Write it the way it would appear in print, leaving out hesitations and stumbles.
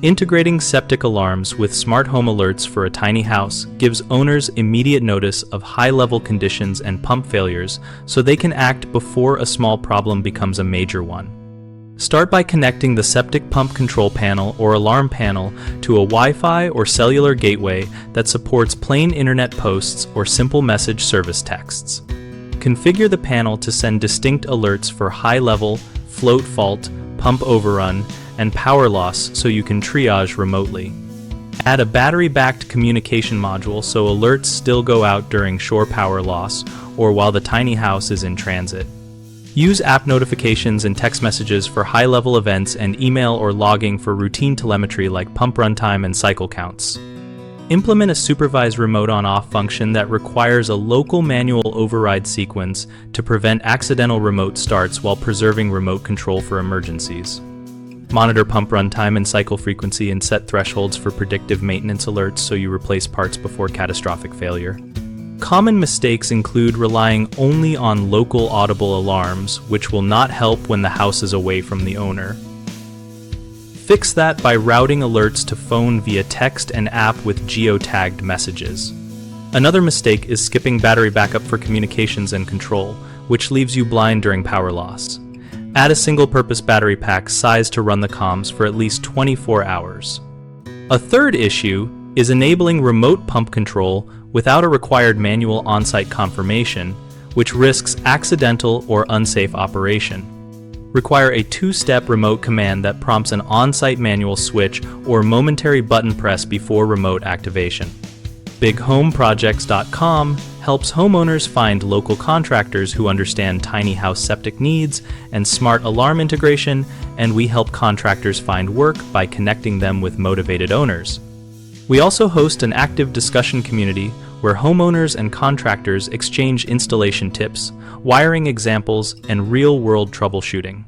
Integrating septic alarms with smart home alerts for a tiny house gives owners immediate notice of high-level conditions and pump failures so they can act before a small problem becomes a major one. Start by connecting the septic pump control panel or alarm panel to a Wi-Fi or cellular gateway that supports plain internet posts or simple message service texts. Configure the panel to send distinct alerts for high-level, float fault, pump overrun, and power loss so you can triage remotely. Add a battery-backed communication module so alerts still go out during shore power loss or while the tiny house is in transit. Use app notifications and text messages for high-level events and email or logging for routine telemetry like pump runtime and cycle counts. Implement a supervised remote on-off function that requires a local manual override sequence to prevent accidental remote starts while preserving remote control for emergencies. Monitor pump runtime and cycle frequency and set thresholds for predictive maintenance alerts so you replace parts before catastrophic failure. Common mistakes include relying only on local audible alarms, which will not help when the house is away from the owner. Fix that by routing alerts to phone via text and app with geotagged messages. Another mistake is skipping battery backup for communications and control, which leaves you blind during power loss. Add a single-purpose battery pack sized to run the comms for at least 24 hours. A third issue is enabling remote pump control without a required manual on-site confirmation, which risks accidental or unsafe operation. Require a two-step remote command that prompts an on-site manual switch or momentary button press before remote activation. BigHomeProjects.com helps homeowners find local contractors who understand tiny house septic needs and smart alarm integration, and we help contractors find work by connecting them with motivated owners. We also host an active discussion community where homeowners and contractors exchange installation tips, wiring examples, and real-world troubleshooting.